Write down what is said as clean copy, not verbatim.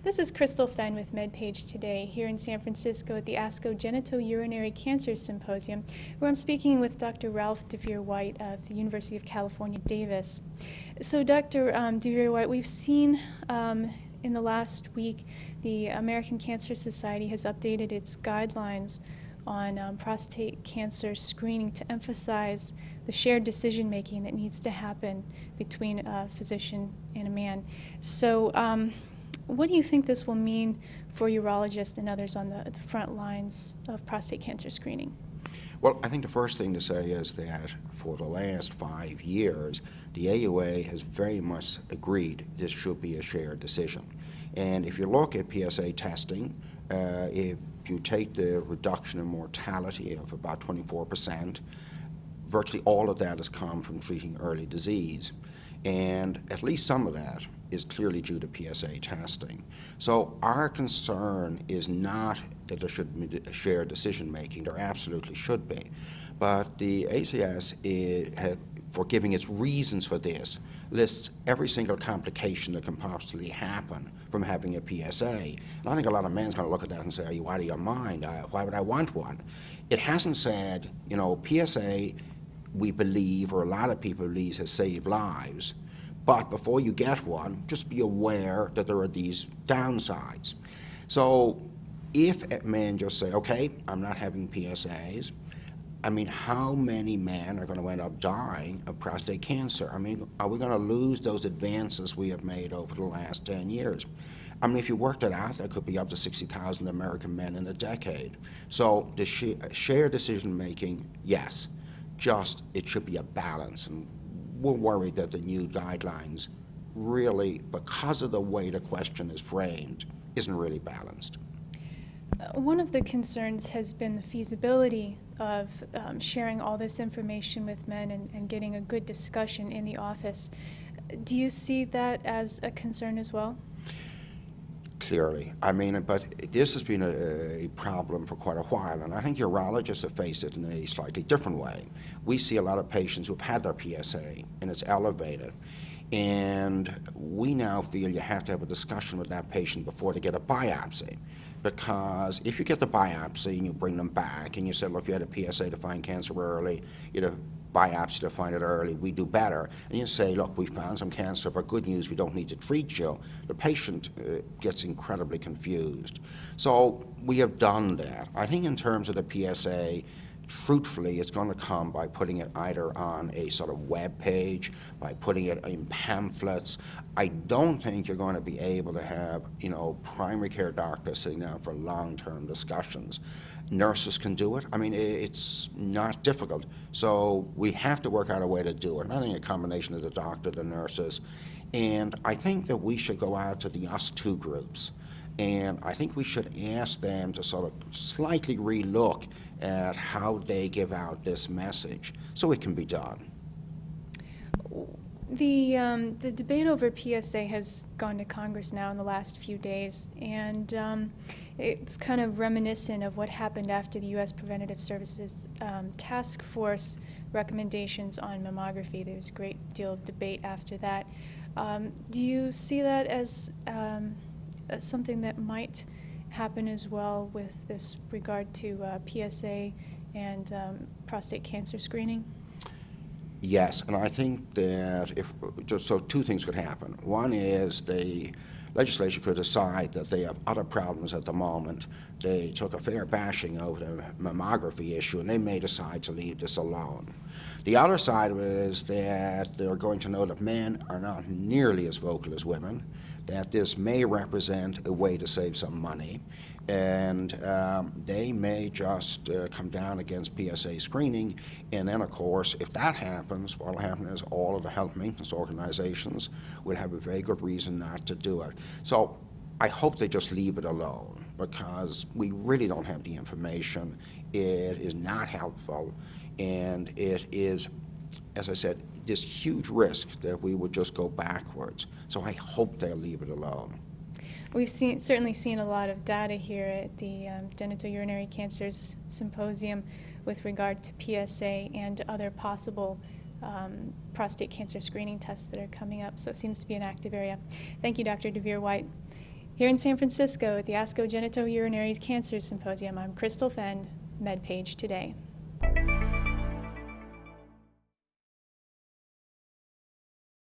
This is Crystal Fenn with MedPage Today here in San Francisco at the ASCO Genitourinary Cancers Symposium, where I'm speaking with Dr. Ralph deVere White of the University of California, Davis. So Dr. deVere White, we've seen in the last week the American Cancer Society has updated its guidelines on prostate cancer screening to emphasize the shared decision-making that needs to happen between a physician and a man. So what do you think this will mean for urologists and others on the front lines of prostate cancer screening? Well, I think the first thing to say is that for the last 5 years, the AUA has very much agreed this should be a shared decision. And if you look at PSA testing, if you take the reduction in mortality of about 24%, virtually all of that has come from treating early disease. And at least some of that is clearly due to PSA testing. So our concern is not that there should be shared decision making. There absolutely should be. But the ACS, for giving its reasons for this, lists every single complication that can possibly happen from having a PSA. And I think a lot of men are going to look at that and say, are you out of your mind? Why would I want one? It hasn't said, you know, PSA, we believe, or a lot of people believe, has saved lives. But before you get one, just be aware that there are these downsides. So if men just say, okay, I'm not having PSAs, I mean, how many men are going to end up dying of prostate cancer? I mean, are we going to lose those advances we have made over the last 10 years? I mean, if you worked it out, that could be up to 60,000 American men in a decade. So the shared decision-making, yes, just it should be a balance. And we're worried that the new guidelines really, because of the way the question is framed, isn't really balanced. One of the concerns has been the feasibility of sharing all this information with men and getting a good discussion in the office. Do you see that as a concern as well? Clearly. I mean, but this has been a problem for quite a while, and I think urologists have faced it in a slightly different way. We see a lot of patients who've had their PSA, and it's elevated, and we now feel you have to have a discussion with that patient before they get a biopsy, because if you get the biopsy and you bring them back and you say, look, you had a PSA to find cancer early, you had a biopsy to find it early, we do better, and you say, look, we found some cancer, but good news, we don't need to treat you, the patient gets incredibly confused. So we have done that. I think in terms of the PSA, truthfully, it's going to come by putting it either on a sort of web page, by putting it in pamphlets. I don't think you're going to be able to have, you know, primary care doctors sitting down for long-term discussions. Nurses can do it. I mean, it's not difficult. So we have to work out a way to do it. And I think a combination of the doctor, the nurses, and I think that we should go out to the US2 groups. And I think we should ask them to sort of slightly relook at how they give out this message so it can be done. The debate over PSA has gone to Congress now in the last few days, and it's kind of reminiscent of what happened after the U.S. Preventative Services Task Force recommendations on mammography. There was a great deal of debate after that. Do you see that as something that might happen as well with this regard to PSA and prostate cancer screening? Yes, and I think that so two things could happen. One is the legislature could decide that they have other problems at the moment. They took a fair bashing over the mammography issue, and they may decide to leave this alone. The other side of it is that they're going to know that men are not nearly as vocal as women, that this may represent a way to save some money, and they may just come down against PSA screening. And then, of course, if that happens, what will happen is all of the health maintenance organizations will have a very good reason not to do it. So I hope they just leave it alone, because we really don't have the information. It is not helpful, and it is, as I said, this huge risk that we would just go backwards. So I hope they'll leave it alone. We've certainly seen a lot of data here at the Genitourinary Cancers Symposium with regard to PSA and other possible prostate cancer screening tests that are coming up. So it seems to be an active area. Thank you, Dr. deVere White. Here in San Francisco at the ASCO Genitourinary Cancers Symposium, I'm Crystal Fend, MedPage Today.